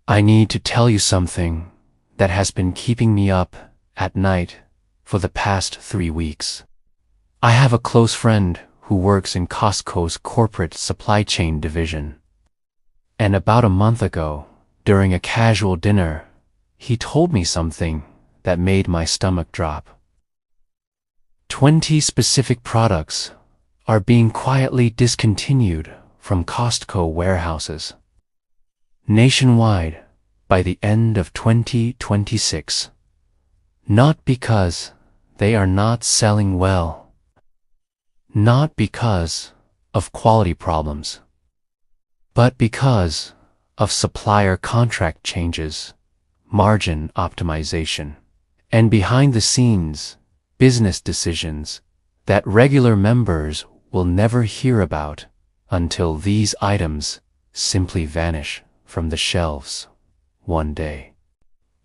I need to tell you something that has been keeping me up at night for the past 3 weeks. I have a close friend who works in Costco's corporate supply chain division. And about a month ago, during a casual dinner, he told me something that made my stomach drop. 20 specific products are being quietly discontinued from Costco warehouses nationwide by the end of 2026. Not because they are not selling well, not because of quality problems, but because of supplier contract changes, margin optimization, and behind-the-scenes business decisions that regular members will never hear about until these items simply vanish from the shelves one day.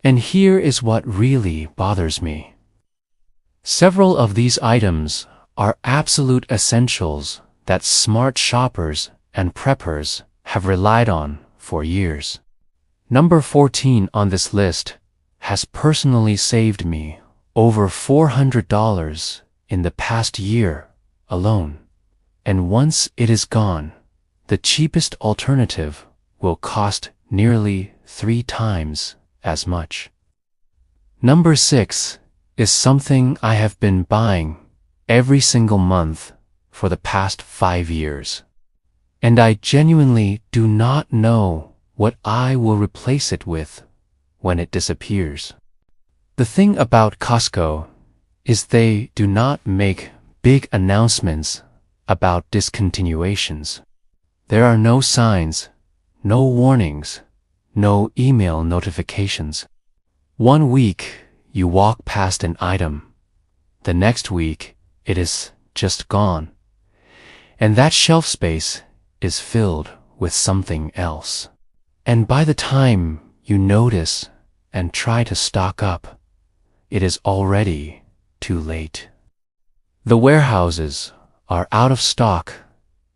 And here is what really bothers me. Several of these items are absolute essentials that smart shoppers and preppers have relied on for years. Number 14 on this list has personally saved me over $400 in the past year alone. And once it is gone, the cheapest alternative will cost nearly 3 times as much. Number 6 is something I have been buying every single month for the past 5 years. And I genuinely do not know what I will replace it with when it disappears. The thing about Costco is they do not make big announcements about discontinuations. There are no signs, no warnings, no email notifications. One week you walk past an item, the next week it is just gone, and that shelf space is filled with something else. And by the time you notice and try to stock up, it is already too late. The warehouses are out of stock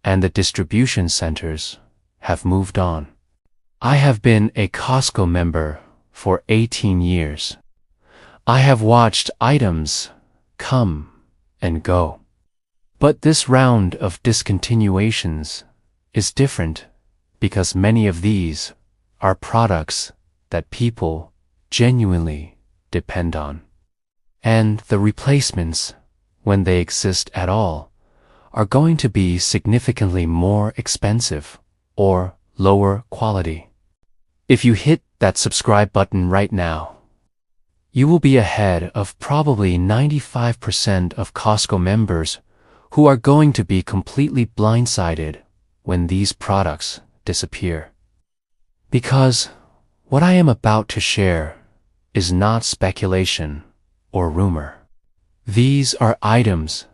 and the distribution centers have moved on. I have been a Costco member for 18 years. I have watched items come and go. But this round of discontinuations is different because many of these are products that people genuinely depend on. And the replacements, when they exist at all, are going to be significantly more expensive or lower quality. If you hit that subscribe button right now, you will be ahead of probably 95% of Costco members who are going to be completely blindsided when these products disappear. Because what I am about to share is not speculation or rumor. These are items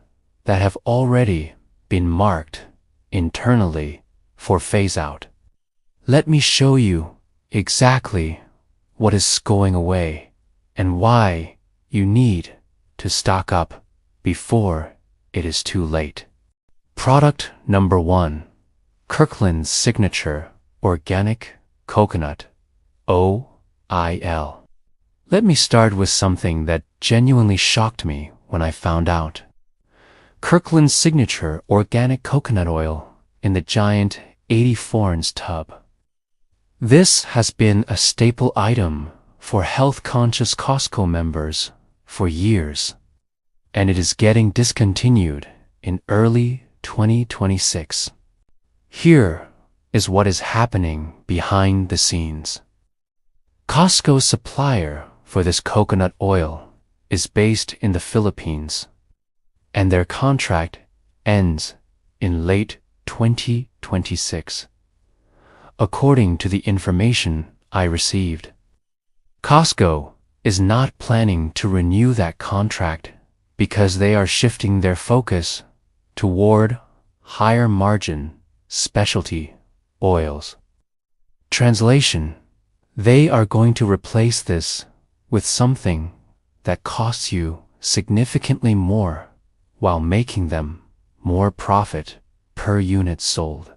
that have already been marked internally for phase out. Let me show you exactly what is going away and why you need to stock up before it is too late. Product number 1, Kirkland's Signature Organic Coconut Oil. Let me start with something that genuinely shocked me when I found out. Kirkland's Signature Organic Coconut Oil in the giant 84-ounce tub. This has been a staple item for health-conscious Costco members for years, and it is getting discontinued in early 2026. Here is what is happening behind the scenes. Costco's supplier for this coconut oil is based in the Philippines, and their contract ends in late 2026, according to the information I received. Costco is not planning to renew that contract because they are shifting their focus toward higher margin specialty oils. Translation: they are going to replace this with something that costs you significantly more while making them more profit per unit sold.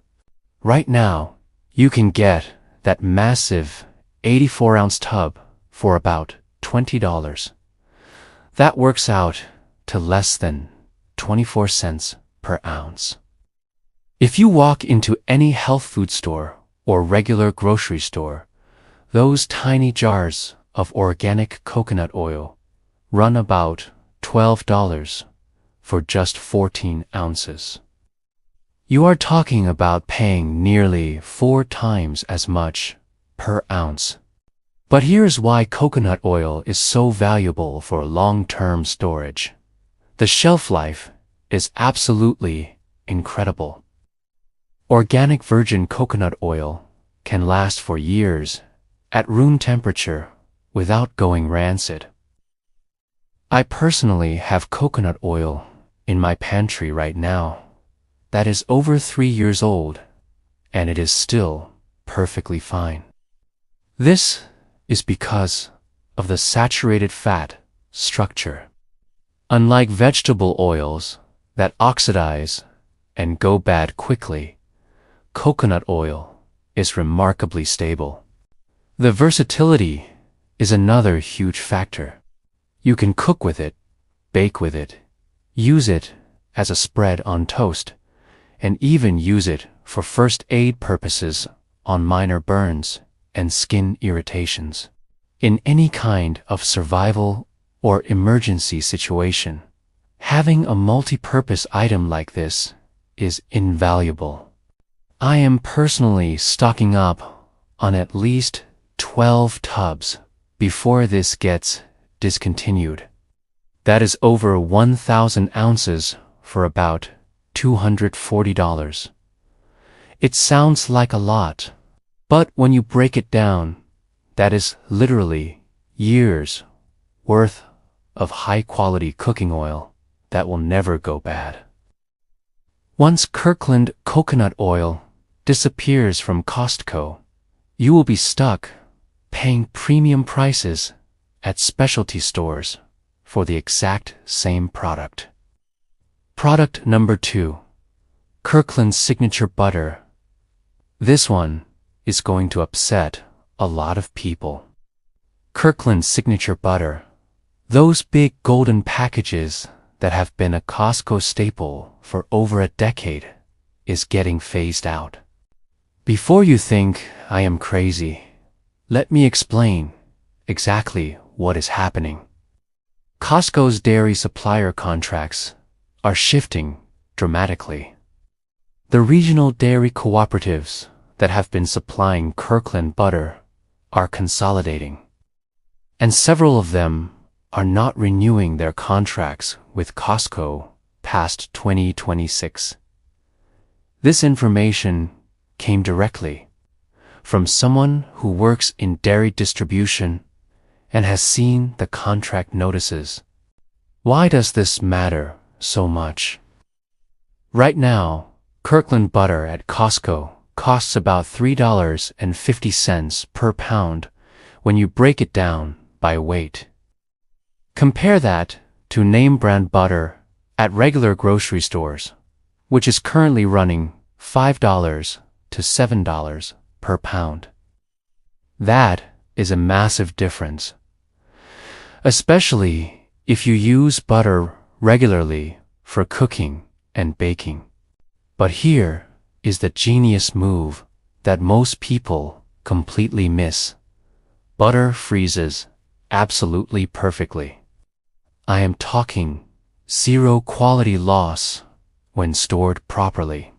Right now, you can get that massive 84-ounce tub for about $20. That works out to less than 24 cents per ounce. If you walk into any health food store or regular grocery store, those tiny jars of organic coconut oil run about $12 for just 14 ounces. You are talking about paying nearly 4 times as much per ounce. But here's why coconut oil is so valuable for long-term storage. The shelf life is absolutely incredible. Organic virgin coconut oil can last for years at room temperature without going rancid. I personally have coconut oil in my pantry right now that is over 3 years old, and it is still perfectly fine. This is because of the saturated fat structure. Unlike vegetable oils that oxidize and go bad quickly, coconut oil is remarkably stable. The versatility is another huge factor. You can cook with it, bake with it, use it as a spread on toast, and even use it for first aid purposes on minor burns and skin irritations. In any kind of survival or emergency situation, having a multi-purpose item like this is invaluable. I am personally stocking up on at least 12 tubs before this gets discontinued. That is over 1,000 ounces for about $240. It sounds like a lot, but when you break it down, that is literally years worth of high-quality cooking oil that will never go bad. Once Kirkland coconut oil disappears from Costco, you will be stuck paying premium prices at specialty stores for the exact same product. Product number 2, Kirkland's Signature Butter. This one is going to upset a lot of people. Kirkland's Signature Butter, those big golden packages that have been a Costco staple for over a decade, is getting phased out. Before you think I am crazy, let me explain exactly what is happening. Costco's dairy supplier contracts are shifting dramatically. The regional dairy cooperatives that have been supplying Kirkland butter are consolidating, and several of them are not renewing their contracts with Costco past 2026. This information came directly from someone who works in dairy distribution and has seen the contract notices. Why does this matter so much? Right now, Kirkland butter at Costco costs about $3.50 per pound when you break it down by weight. Compare that to name brand butter at regular grocery stores, which is currently running $5 to $7 per pound. That is a massive difference, especially if you use butter regularly for cooking and baking. But here is the genius move that most people completely miss. Butter freezes absolutely perfectly. I am talking zero quality loss when stored properly.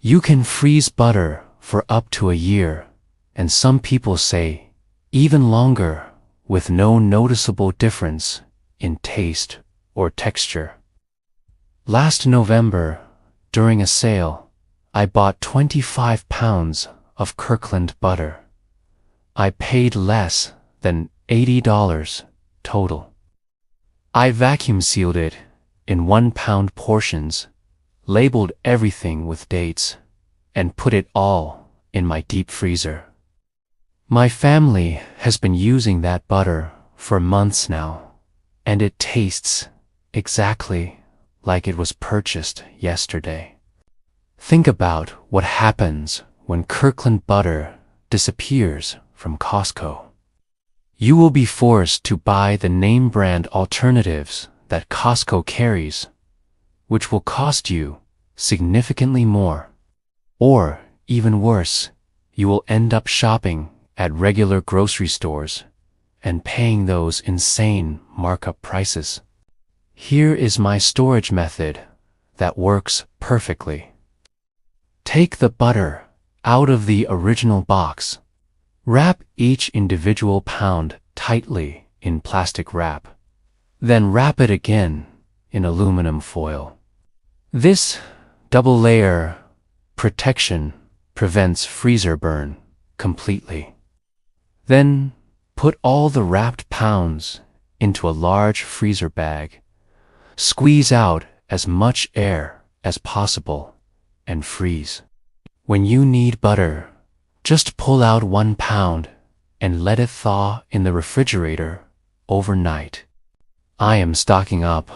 You can freeze butter for up to a year, and some people say even longer, with no noticeable difference in taste or texture. Last November, during a sale, I bought 25 pounds of Kirkland butter. I paid less than $80 total. I vacuum sealed it in 1-pound portions, labeled everything with dates, and put it all in my deep freezer. My family has been using that butter for months now, and it tastes exactly like it was purchased yesterday. Think about what happens when Kirkland butter disappears from Costco. You will be forced to buy the name brand alternatives that Costco carries, which will cost you significantly more. Or, even worse, you will end up shopping at regular grocery stores and paying those insane markup prices. Here is my storage method that works perfectly. Take the butter out of the original box. Wrap each individual pound tightly in plastic wrap. Then wrap it again in aluminum foil. This double-layer protection prevents freezer burn completely. Then put all the wrapped pounds into a large freezer bag. Squeeze out as much air as possible and freeze. When you need butter, just pull out 1 pound and let it thaw in the refrigerator overnight. I am stocking up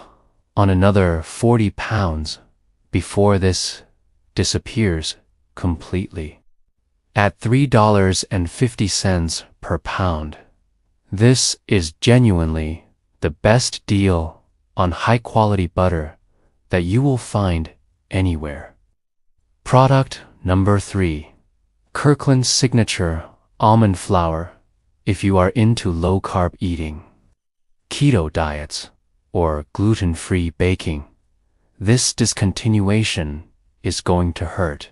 on another 40 pounds before this disappears completely. At $3.50 per pound, this is genuinely the best deal on high-quality butter that you will find anywhere. Product number 3. Kirkland's Signature Almond Flour. If you are into low-carb eating, keto diets, or gluten-free baking, this discontinuation is going to hurt.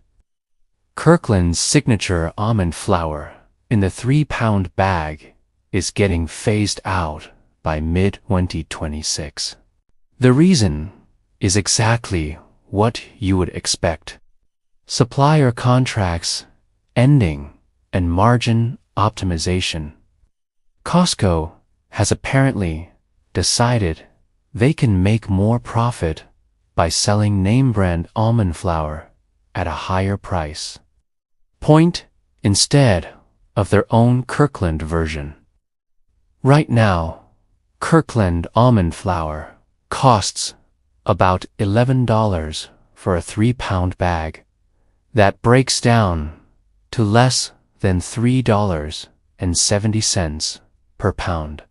Kirkland's Signature Almond Flour in the 3-pound bag is getting phased out by mid-2026. The reason is exactly what you would expect. Supplier contracts ending and margin optimization. Costco has apparently decided they can make more profit by selling name brand almond flour at a higher price point instead of their own Kirkland version. Right now, Kirkland almond flour costs about $11 for a 3-pound bag. That breaks down to less than $3.70 per pound.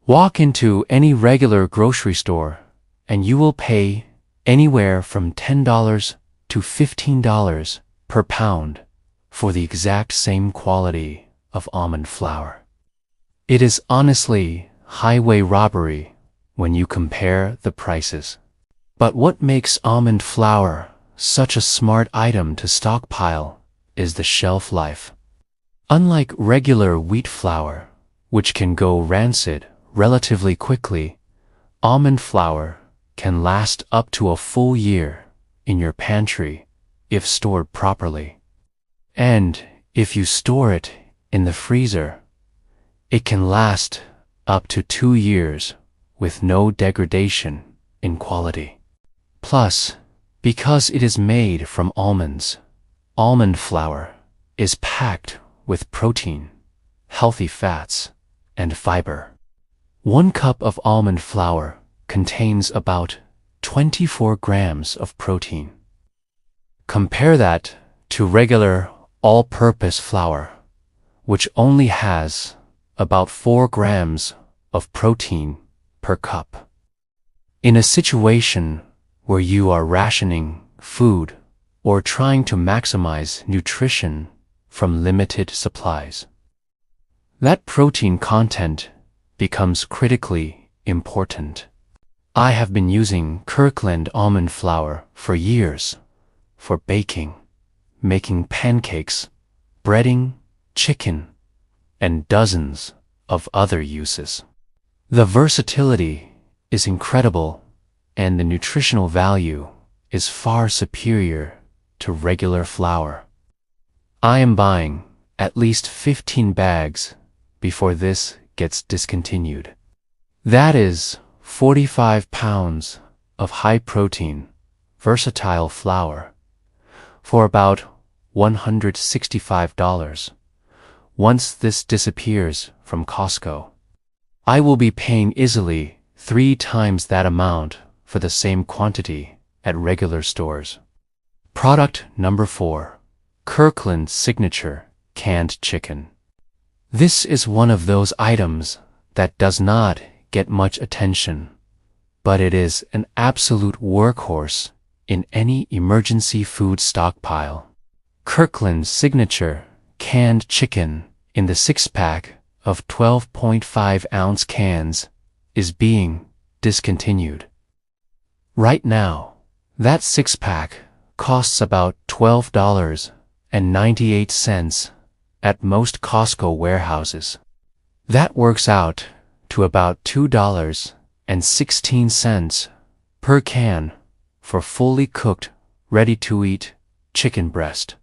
Walk into any regular grocery store and you will pay anywhere from $10 to $15 per pound for the exact same quality of almond flour. It is honestly highway robbery when you compare the prices. But what makes almond flour such a smart item to stockpile is the shelf life. Unlike regular wheat flour, which can go rancid relatively quickly, almond flour can last up to a full year in your pantry if stored properly. And if you store it in the freezer, it can last up to 2 years with no degradation in quality. Plus, because it is made from almonds, almond flour is packed with protein, healthy fats, and fiber. 1 cup of almond flour contains about 24 grams of protein. Compare that to regular all-purpose flour, which only has about 4 grams of protein per cup. In a situation where you are rationing food or trying to maximize nutrition from limited supplies, that protein content becomes critically important. I have been using Kirkland almond flour for years for baking, making pancakes, breading, chicken, and dozens of other uses. The versatility is incredible, and the nutritional value is far superior to regular flour. I am buying at least 15 bags before this gets discontinued. That is 45 pounds of high-protein, versatile flour for about $165. Once this disappears from Costco, I will be paying easily 3 times that amount for the same quantity at regular stores. Product number 4. Kirkland Signature Canned Chicken. This is one of those items that does not get much attention, but it is an absolute workhorse in any emergency food stockpile. Kirkland's signature canned chicken in the 6-pack of 12.5-ounce cans is being discontinued. Right now, that 6-pack costs about $12.98 at most Costco warehouses. That works out to about $2.16 per can for fully cooked, ready-to-eat chicken breast.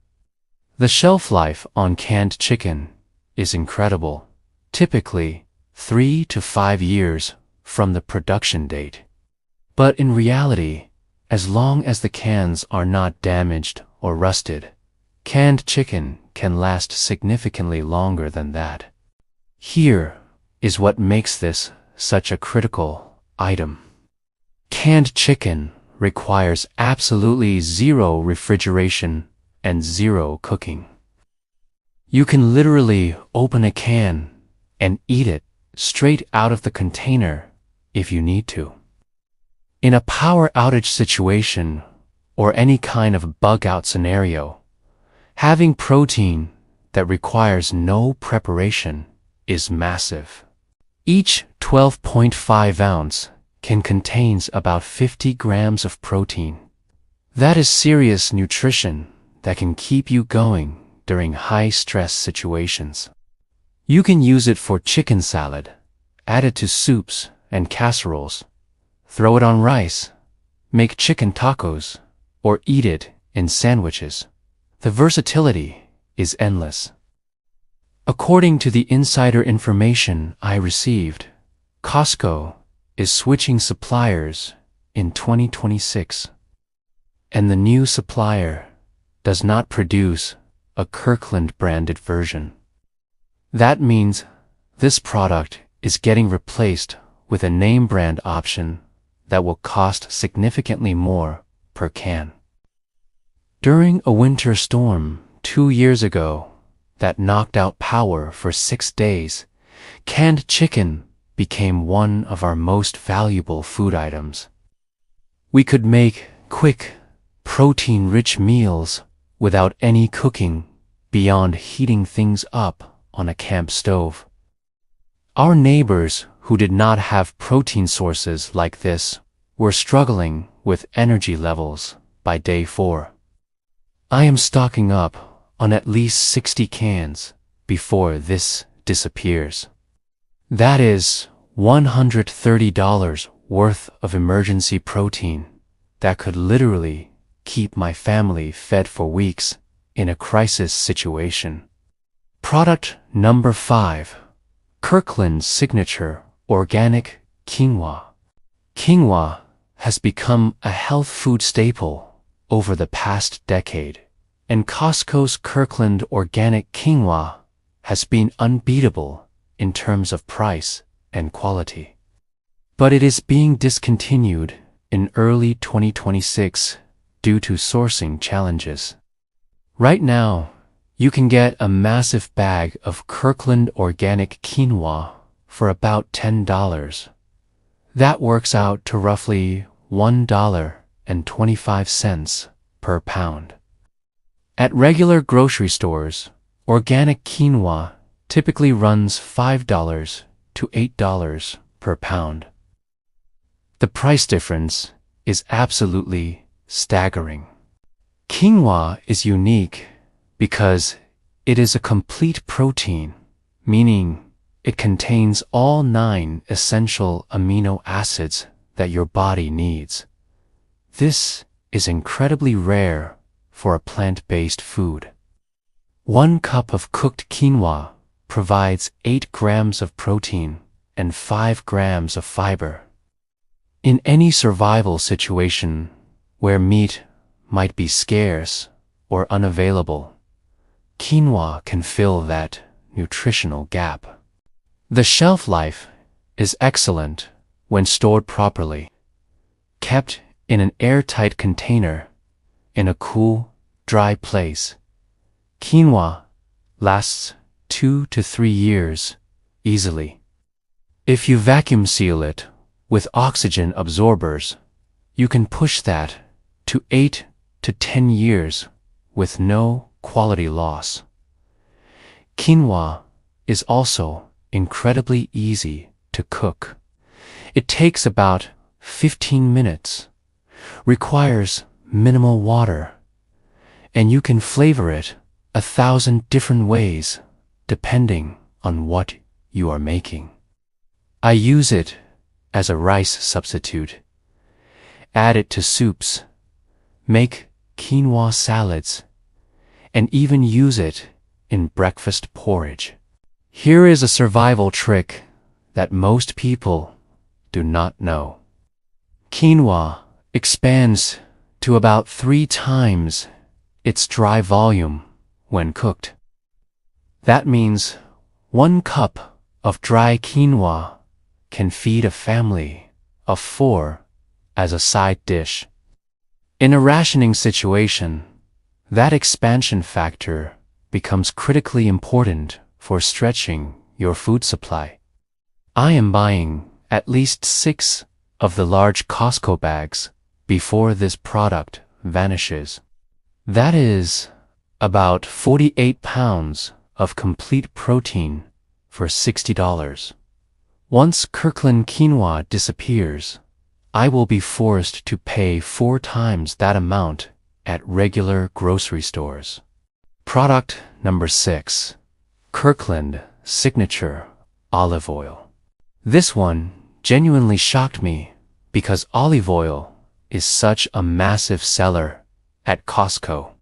The shelf life on canned chicken is incredible, typically 3 to 5 years from the production date. But in reality, as long as the cans are not damaged or rusted, canned chicken can last significantly longer than that. Here is what makes this such a critical item. Canned chicken requires absolutely zero refrigeration and zero cooking. You can literally open a can and eat it straight out of the container if you need to. In a power outage situation or any kind of bug-out scenario, having protein that requires no preparation is massive. Each 12.5-ounce can contain about 50 grams of protein. That is serious nutrition that can keep you going during high-stress situations. You can use it for chicken salad, add it to soups and casseroles, throw it on rice, make chicken tacos, or eat it in sandwiches. The versatility is endless. According to the insider information I received, Costco is switching suppliers in 2026, and the new supplier does not produce a Kirkland-branded version. That means this product is getting replaced with a name brand option that will cost significantly more per can. During a winter storm 2 years ago that knocked out power for 6 days, canned chicken became one of our most valuable food items. We could make quick, protein-rich meals without any cooking beyond heating things up on a camp stove. Our neighbors who did not have protein sources like this were struggling with energy levels by day 4. I am stocking up on at least 60 cans before this disappears. That is $130 worth of emergency protein that could literally keep my family fed for weeks in a crisis situation. Product number 5. Kirkland's signature organic quinoa. Quinoa has become a health food staple over the past decade, and Costco's Kirkland organic quinoa has been unbeatable in terms of price and quality. But it is being discontinued in early 2026 due to sourcing challenges. Right now, you can get a massive bag of Kirkland organic quinoa for about $10. That works out to roughly $1.25 per pound. At regular grocery stores, organic quinoa typically runs $5 to $8 per pound. The price difference is absolutely staggering. Quinoa is unique because it is a complete protein, meaning it contains all 9 essential amino acids that your body needs. This is incredibly rare for a plant-based food. 1 cup of cooked quinoa provides 8 grams of protein and 5 grams of fiber. In any survival situation where meat might be scarce or unavailable, quinoa can fill that nutritional gap. The shelf life is excellent when stored properly. Kept in an airtight container in a cool, dry place, quinoa lasts 2 to 3 years, easily. If you vacuum seal it with oxygen absorbers, you can push that to 8 to 10 years with no quality loss. Quinoa is also incredibly easy to cook. It takes about 15 minutes, requires minimal water, and you can flavor it 1,000 different ways depending on what you are making. I use it as a rice substitute, add it to soups, make quinoa salads, and even use it in breakfast porridge. Here is a survival trick that most people do not know. Quinoa expands to about 3 times its dry volume when cooked. That means 1 cup of dry quinoa can feed a family of 4 as a side dish. In a rationing situation, that expansion factor becomes critically important for stretching your food supply. I am buying at least 6 of the large Costco bags before this product vanishes. That is about 48 pounds of complete protein for $60. Once Kirkland quinoa disappears, I will be forced to pay 4 times that amount at regular grocery stores. Product number 6. Kirkland Signature Olive Oil. This one genuinely shocked me because olive oil is such a massive seller at Costco.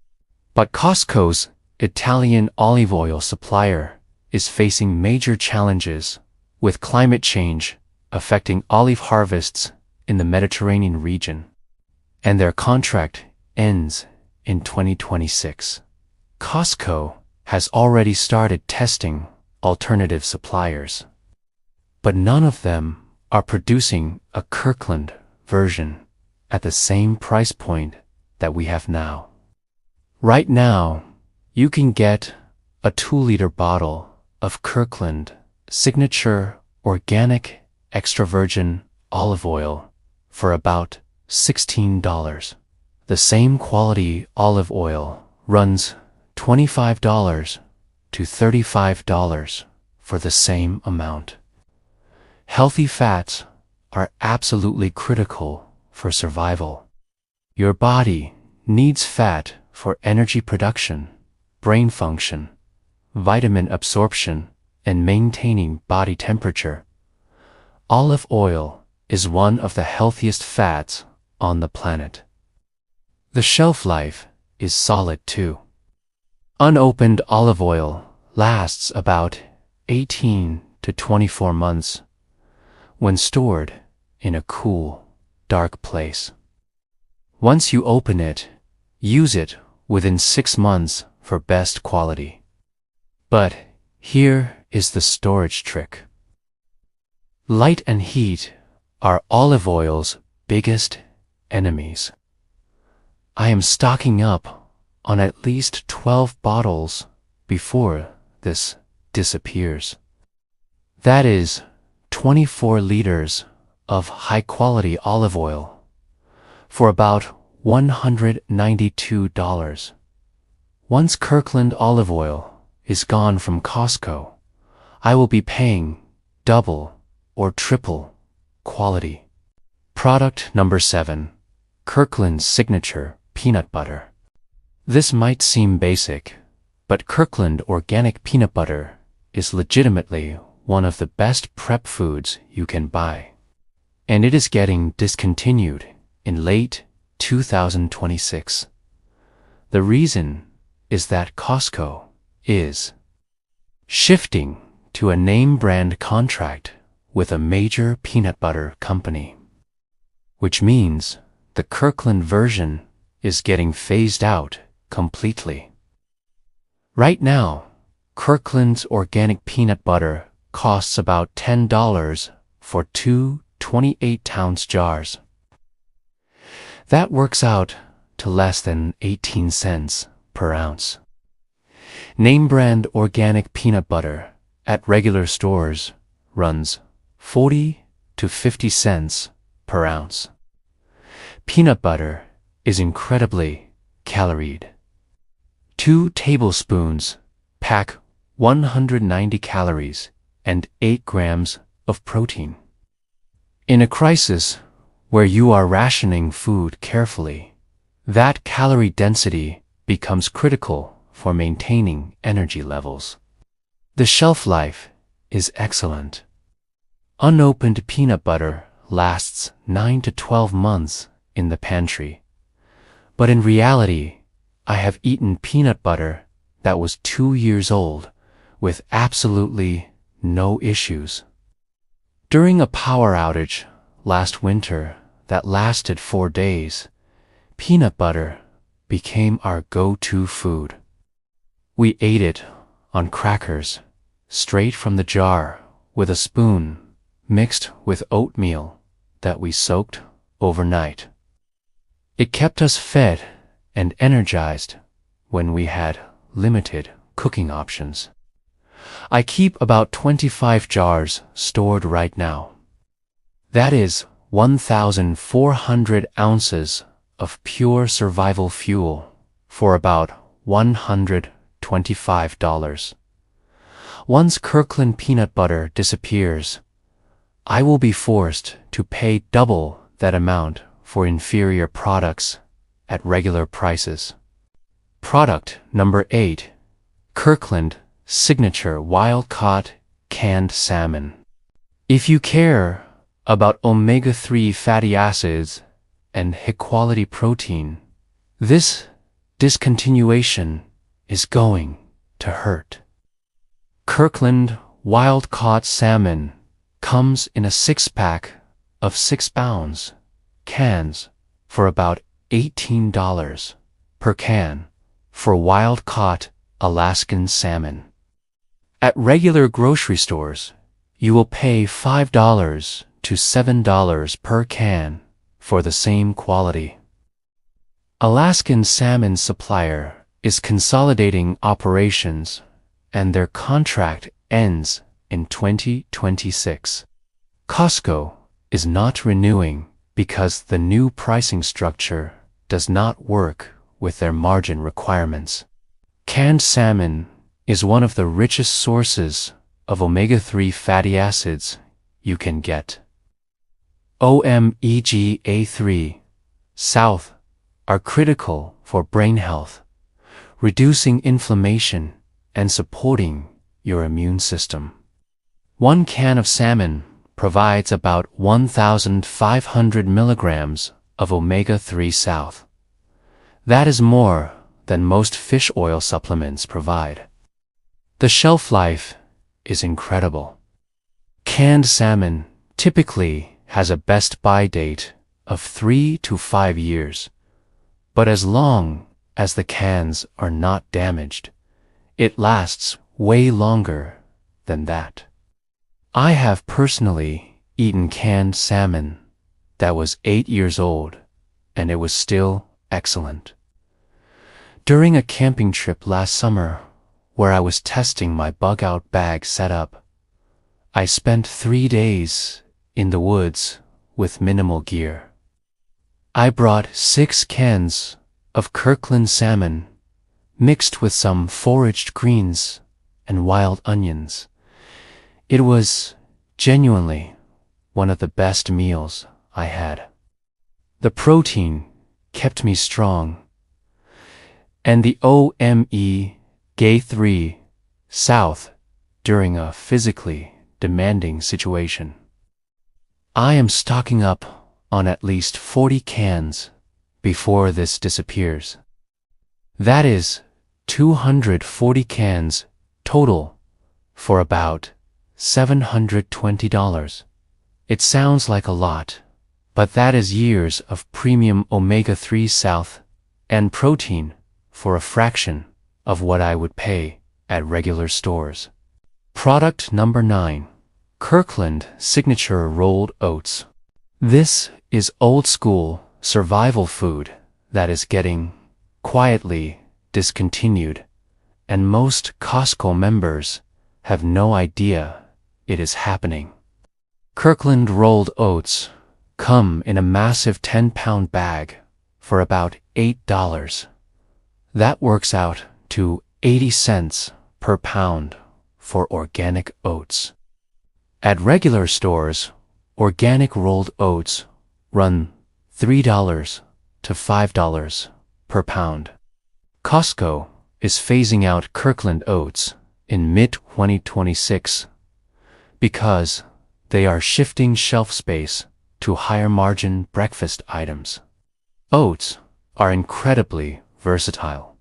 But Costco's Italian olive oil supplier is facing major challenges with climate change affecting olive harvests in the Mediterranean region, and their contract ends in 2026. Costco has already started testing alternative suppliers, but none of them are producing a Kirkland version at the same price point that we have now. Right now, you can get a 2-liter bottle of Kirkland Signature Organic Extra Virgin Olive Oil for about $16. The same quality olive oil runs $25 to $35 for the same amount. Healthy fats are absolutely critical for survival. Your body needs fat for energy production, brain function, vitamin absorption, and maintaining body temperature. Olive oil is one of the healthiest fats on the planet. The shelf life is solid too. Unopened olive oil lasts about 18 to 24 months when stored in a cool, dark place. Once you open it, use it within 6 months for best quality. But here is the storage trick. Light and heat are olive oil's biggest enemies. I am stocking up on at least 12 bottles before this disappears. That is 24 liters of high-quality olive oil for about $192. Once Kirkland olive oil is gone from Costco, I will be paying double or triple quality. Product number 7. Kirkland Signature Peanut Butter. This might seem basic, but Kirkland organic peanut butter is legitimately one of the best prep foods you can buy. And it is getting discontinued in late 2026. The reason is that Costco is shifting to a name brand contract with a major peanut butter company, which means the Kirkland version is getting phased out completely. Right now, Kirkland's organic peanut butter costs about $10 for 2 28-ounce jars. That works out to less than 18 cents per ounce. Name brand organic peanut butter at regular stores runs 40 to 50 cents per ounce. Peanut butter is incredibly caloried. 2 tablespoons pack 190 calories and 8 grams of protein. In a crisis where you are rationing food carefully, that calorie density becomes critical for maintaining energy levels. The shelf life is excellent. Unopened peanut butter lasts 9 to 12 months in the pantry. But in reality, I have eaten peanut butter that was 2 years old with absolutely no issues. During a power outage last winter that lasted 4 days, peanut butter became our go-to food. We ate it on crackers, straight from the jar, with a spoon, mixed with oatmeal that we soaked overnight. It kept us fed and energized when we had limited cooking options. I keep about 25 jars stored right now. That is 1,400 ounces of pure survival fuel for about $125. Once Kirkland peanut butter disappears, I will be forced to pay double that amount for inferior products at regular prices. Product number 8. Kirkland Signature Wild-Caught Canned Salmon. If you care about omega-3 fatty acids and high-quality protein, this discontinuation is going to hurt. Kirkland Wild-Caught Salmon comes in a 6-pack of 6-ounce cans for about $18 per can for wild-caught Alaskan salmon. At regular grocery stores, you will pay $5 to $7 per can for the same quality. Alaskan salmon supplier is consolidating operations, and their contract ends in 2026. Costco is not renewing because the new pricing structure does not work with their margin requirements. Canned salmon is one of the richest sources of omega-3 fatty acids you can get. Omega-3 South are critical for brain health, reducing inflammation and supporting your immune system. 1 can of salmon provides about 1,500 milligrams of omega-3 South. That is more than most fish oil supplements provide. The shelf life is incredible. Canned salmon typically has a best buy date of 3 to 5 years, but as long as the cans are not damaged, it lasts way longer than that. I have personally eaten canned salmon that was 8 years old, and it was still excellent. During a camping trip last summer, where I was testing my bug-out bag setup, I spent 3 days in the woods with minimal gear. I brought 6 cans of Kirkland salmon mixed with some foraged greens and wild onions. It was genuinely one of the best meals I had. The protein kept me strong, and the omega-3 South during a physically demanding situation. I am stocking up on at least 40 cans before this disappears. That is 240 cans total for about $720. It sounds like a lot, but that is years of premium omega-3 South and protein for a fraction of what I would pay at regular stores. Product number 9. Kirkland Signature Rolled Oats. This is old-school survival food that is getting quietly discontinued and most Costco members have no idea it is happening. Kirkland rolled oats come in a massive 10-pound bag for about $8. That works out to 80 cents per pound for organic oats. At regular stores, organic rolled oats run $3 to $5 per pound. Costco is phasing out Kirkland oats in mid-2026 because they are shifting shelf space to higher-margin breakfast items. Oats are incredibly versatile.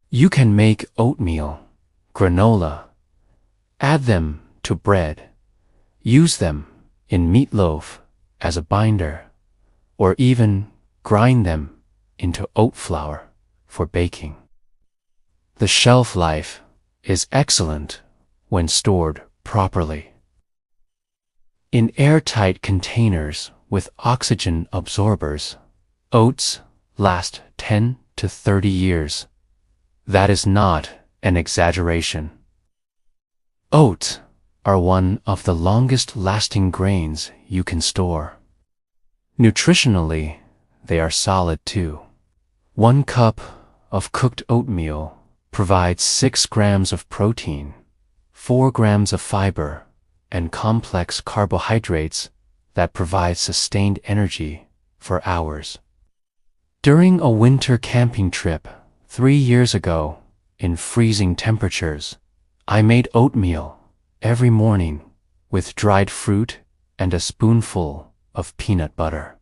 You can make oatmeal, granola, add them to bread, use them in meatloaf as a binder, or even grind them into oat flour for baking. The shelf life is excellent when stored properly. In airtight containers with oxygen absorbers, oats last 10 to 30 years. That is not an exaggeration. Oats are one of the longest-lasting grains you can store. Nutritionally, they are solid too. 1 cup of cooked oatmeal provides 6 grams of protein, 4 grams of fiber, and complex carbohydrates that provide sustained energy for hours. During a winter camping trip 3 years ago, in freezing temperatures, I made oatmeal every morning with dried fruit and a spoonful of peanut butter.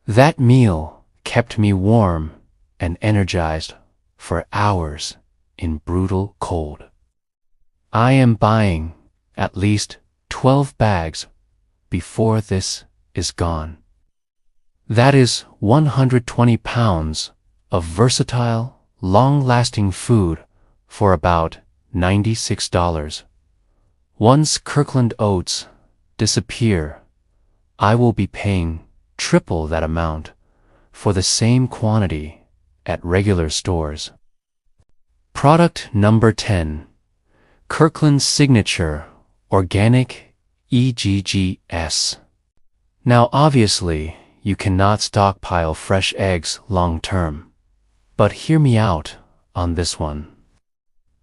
That meal kept me warm and energized for hours in brutal cold. I am buying at least 12 bags before this is gone. That is 120 pounds of versatile, long-lasting food for about $96. Once Kirkland oats disappear, I will be paying triple that amount for the same quantity at regular stores. Product number 10. Kirkland's Signature Organic EGGS. Now obviously, you cannot stockpile fresh eggs long term, but hear me out on this one.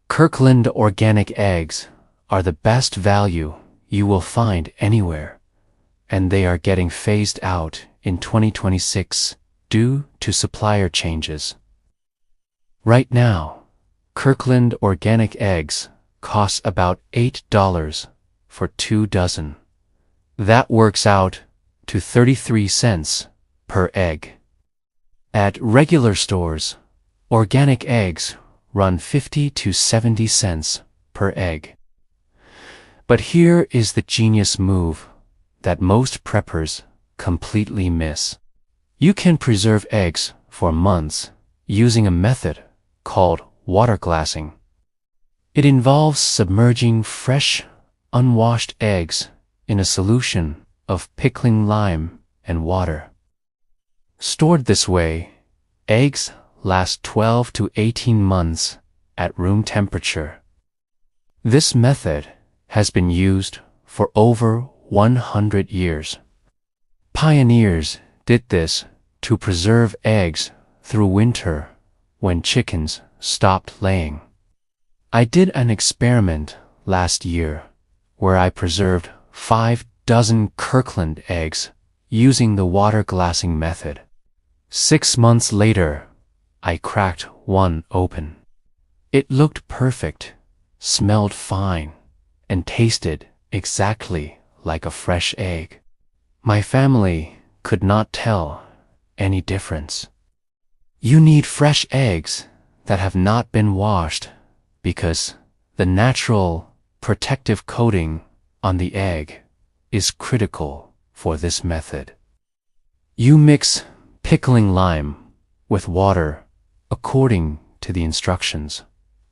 Kirkland organic eggs are the best value you will find anywhere, and they are getting phased out in 2026 due to supplier changes. Right now, Kirkland organic eggs cost about $8 for 2 dozen. That works out to 33 cents per egg. At regular stores, organic eggs run 50 to 70 cents per egg. But here is the genius move that most preppers completely miss. You can preserve eggs for months using a method called water glassing. It involves submerging fresh, unwashed eggs in a solution of pickling lime and water. Stored this way, eggs last 12 to 18 months at room temperature. This method has been used for over 100 years. Pioneers did this to preserve eggs through winter when chickens stopped laying. I did an experiment last year where I preserved 5 dozen Kirkland eggs using the water glassing method. 6 months later, I cracked one open. It looked perfect, smelled fine, and tasted exactly like a fresh egg. My family could not tell any difference. You need fresh eggs that have not been washed because the natural protective coating on the egg is critical for this method. You mix pickling lime with water according to the instructions.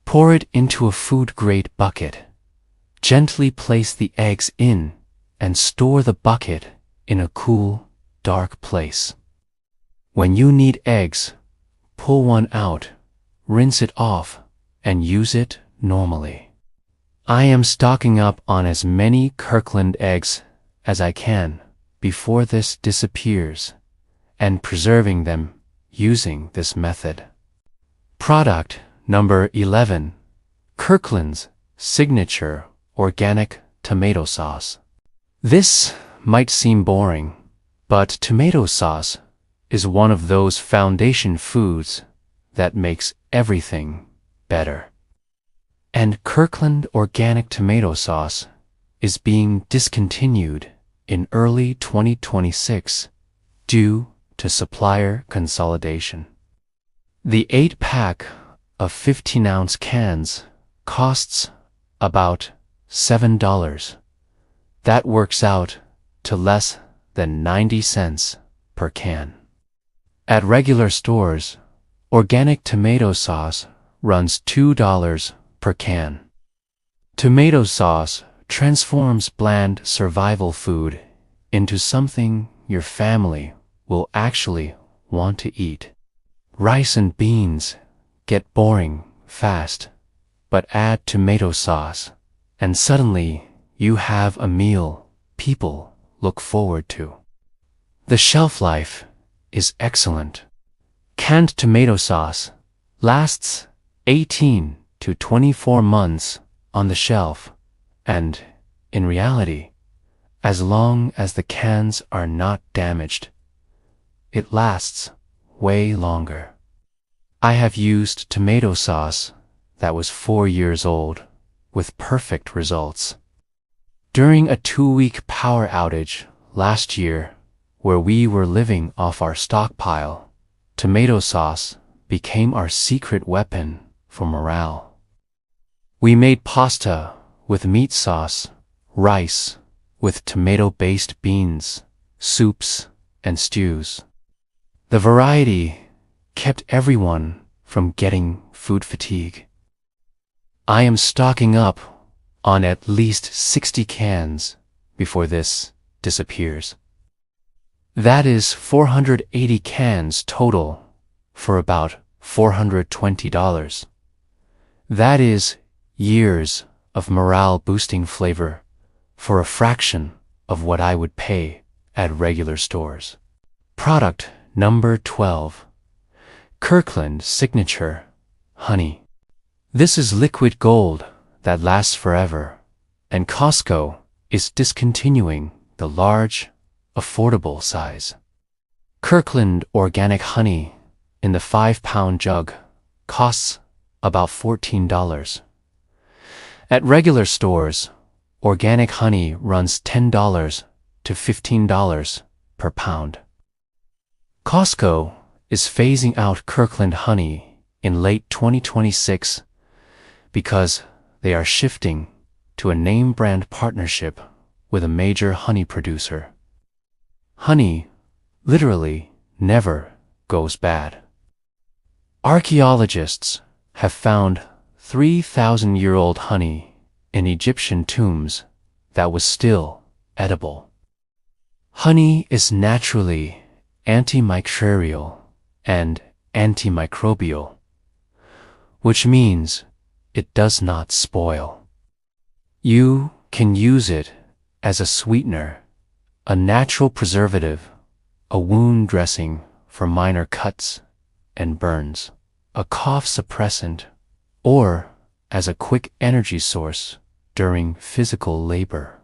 Pour it into a food-grade bucket. Gently place the eggs in and store the bucket in a cool, dark place. When you need eggs, pull one out, rinse it off, and use it normally. I am stocking up on as many Kirkland eggs as I can before this disappears and preserving them using this method. Product number 11. Kirkland's Signature Organic Tomato Sauce. This might seem boring, but tomato sauce is one of those foundation foods that makes everything better. And Kirkland Organic Tomato Sauce is being discontinued in early 2026 due to supplier consolidation. The 8-pack of 15-ounce cans costs about $7. That works out to less than 90 cents per can. At regular stores, organic tomato sauce runs $2 per can. Tomato sauce transforms bland survival food into something your family will actually want to eat. Rice and beans get boring fast, but add tomato sauce, and suddenly you have a meal people look forward to. The shelf life is excellent. Canned tomato sauce lasts 18 to 24 months on the shelf, and, in reality, as long as the cans are not damaged, it lasts way longer. I have used tomato sauce that was 4 years old with perfect results. During a 2-week power outage last year, where we were living off our stockpile, tomato sauce became our secret weapon for morale. We made pasta with meat sauce, rice with tomato-based beans, soups, and stews. The variety kept everyone from getting food fatigue. I am stocking up on at least 60 cans before this disappears. That is 480 cans total for about $420. That is years of morale-boosting flavor for a fraction of what I would pay at regular stores. Product number 12. Kirkland Signature Honey. This is liquid gold that lasts forever, and Costco is discontinuing the large, affordable size. Kirkland organic honey in the 5-pound jug costs about $14. At regular stores, organic honey runs $10 to $15 per pound. Costco is phasing out Kirkland honey in late 2026 because they are shifting to a name brand partnership with a major honey producer. Honey literally never goes bad. Archaeologists have found 3,000-year-old honey in Egyptian tombs that was still edible. Honey is naturally antimicrobial and antimicrobial, which means it does not spoil. You can use it as a sweetener, a natural preservative, a wound dressing for minor cuts and burns, a cough suppressant, or as a quick energy source during physical labor.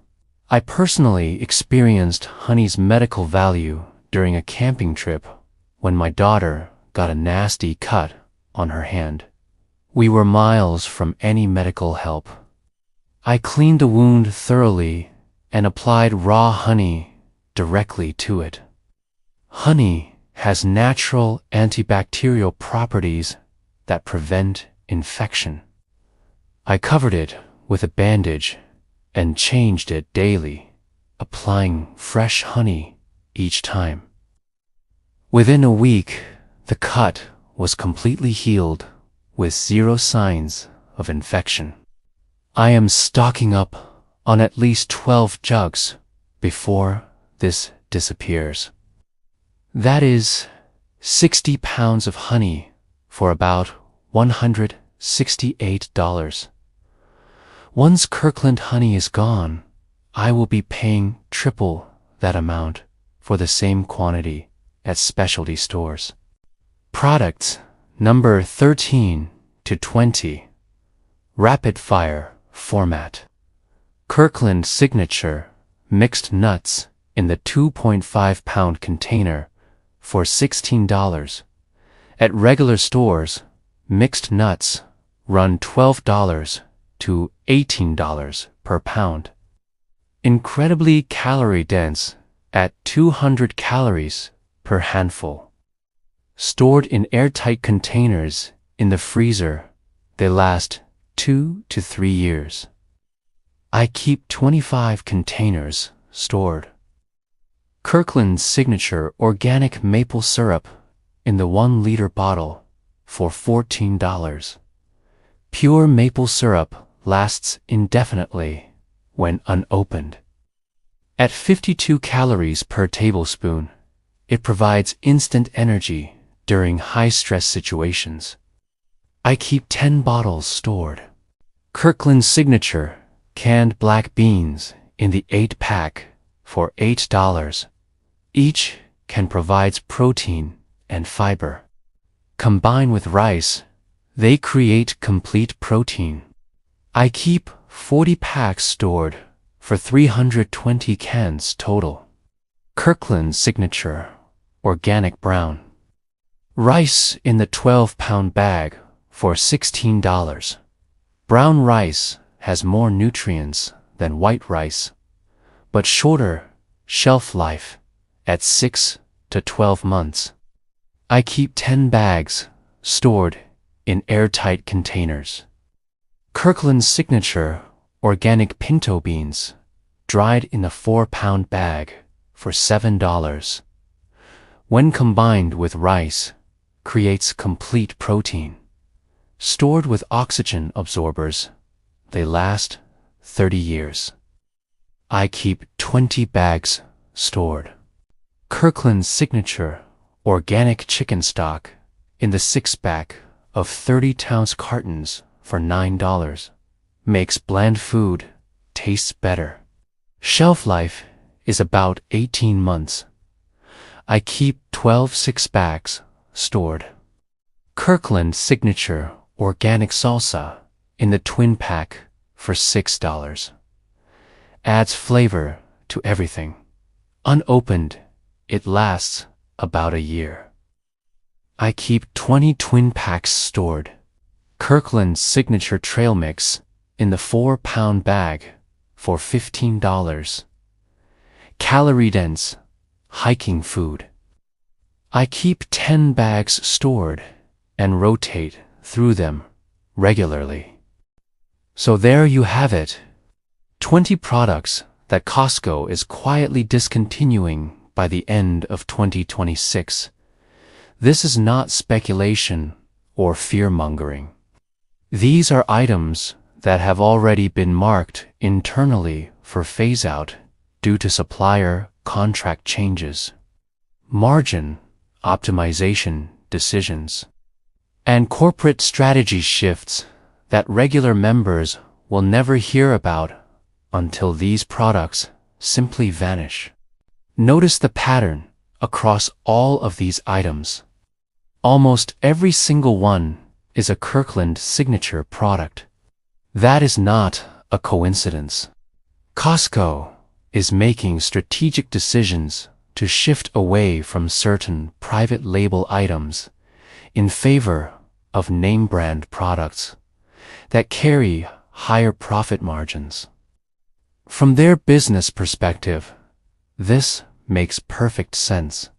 I personally experienced honey's medical value during a camping trip when my daughter got a nasty cut on her hand. We were miles from any medical help. I cleaned the wound thoroughly and applied raw honey directly to it. Honey has natural antibacterial properties that prevent infection. I covered it with a bandage and changed it daily, applying fresh honey each time. Within a week, the cut was completely healed with 0 signs of infection. I am stocking up on at least 12 jugs before this disappears. That is 60 pounds of honey for about $160. $68. Once Kirkland honey is gone, I will be paying triple that amount for the same quantity at specialty stores. Products number 13 to 20. Rapid fire format. Kirkland Signature mixed nuts in the 2.5-pound container for $16. At regular stores, mixed nuts run $12 to $18 per pound. Incredibly calorie dense at 200 calories per handful. Stored in airtight containers in the freezer, they last 2 to 3 years. I keep 25 containers stored. Kirkland Signature organic maple syrup in the 1-liter bottle for $14. Pure maple syrup lasts indefinitely when unopened. At 52 calories per tablespoon, it provides instant energy during high-stress situations. I keep 10 bottles stored. Kirkland Signature canned black beans in the 8-pack for $8. Each can provide protein and fiber. Combined with rice, they create complete protein. I keep 40 packs stored for 320 cans total. Kirkland Signature organic brown rice in the 12-pound bag for $16. Brown rice has more nutrients than white rice, but shorter shelf life at 6 to 12 months. I keep 10 bags stored in airtight containers. Kirkland Signature organic pinto beans dried in a 4-pound bag for $7. When combined with rice, creates complete protein. Stored with oxygen absorbers, they last 30 years. I keep 20 bags stored. Kirkland Signature organic chicken stock in the 6-pack of 30-ounce cartons for $9. Makes bland food taste better. Shelf life is about 18 months. I keep 12 6-packs stored. Kirkland Signature organic salsa in the twin pack for $6. Adds flavor to everything. Unopened, it lasts about a year. I keep 20 twin packs stored. Kirkland Signature trail mix in the 4-pound bag for $15. Calorie dense hiking food. I keep 10 bags stored and rotate through them regularly. So there you have it. 20 products that Costco is quietly discontinuing by the end of 2026. This is not speculation or fear-mongering. These are items that have already been marked internally for phase-out due to supplier contract changes, margin optimization decisions, and corporate strategy shifts that regular members will never hear about until these products simply vanish. Notice the pattern across all of these items. Almost every single one is a Kirkland Signature product. That is not a coincidence. Costco is making strategic decisions to shift away from certain private label items in favor of name brand products that carry higher profit margins. From their business perspective, this makes perfect sense.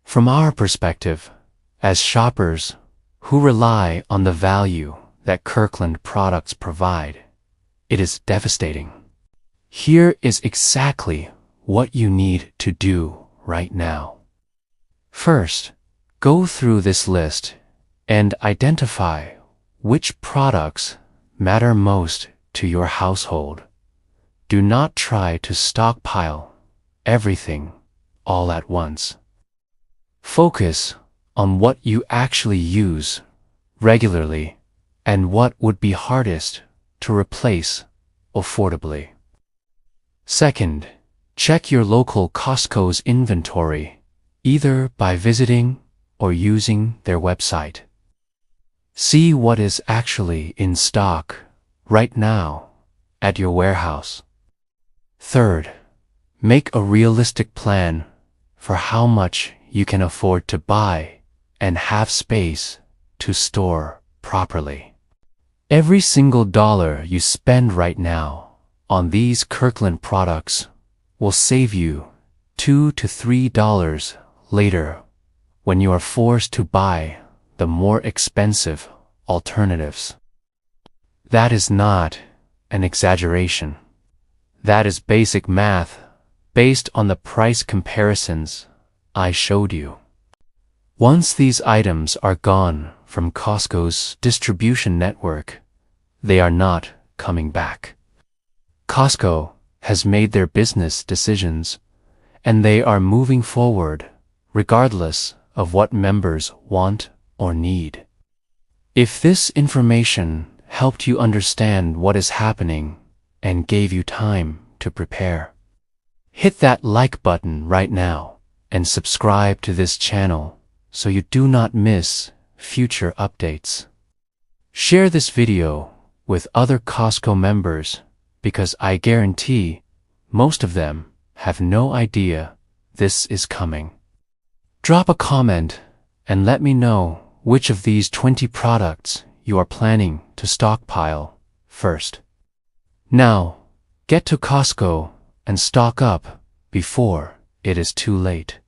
From our perspective, as shoppers who rely on the value that Kirkland products provide, it is devastating. Here is exactly what you need to do right now. First, go through this list and identify which products matter most to your household. Do not try to stockpile everything all at once. Focus on what you actually use regularly and what would be hardest to replace affordably. Second, check your local Costco's inventory, either by visiting or using their website. See what is actually in stock right now at your warehouse. Third, make a realistic plan for how much you can afford to buy and have space to store properly. Every single dollar you spend right now on these Kirkland products will save you $2 to $3 later when you are forced to buy the more expensive alternatives. That is not an exaggeration. That is basic math based on the price comparisons I showed you. Once these items are gone from Costco's distribution network, they are not coming back. Costco has made their business decisions, and they are moving forward regardless of what members want or need. If this information helped you understand what is happening and gave you time to prepare, hit that like button right now and subscribe to this channel so you do not miss future updates. Share this video with other Costco members because I guarantee most of them have no idea this is coming. Drop a comment and let me know which of these 20 products you are planning to stockpile first. Now, get to Costco and stock up before it is too late.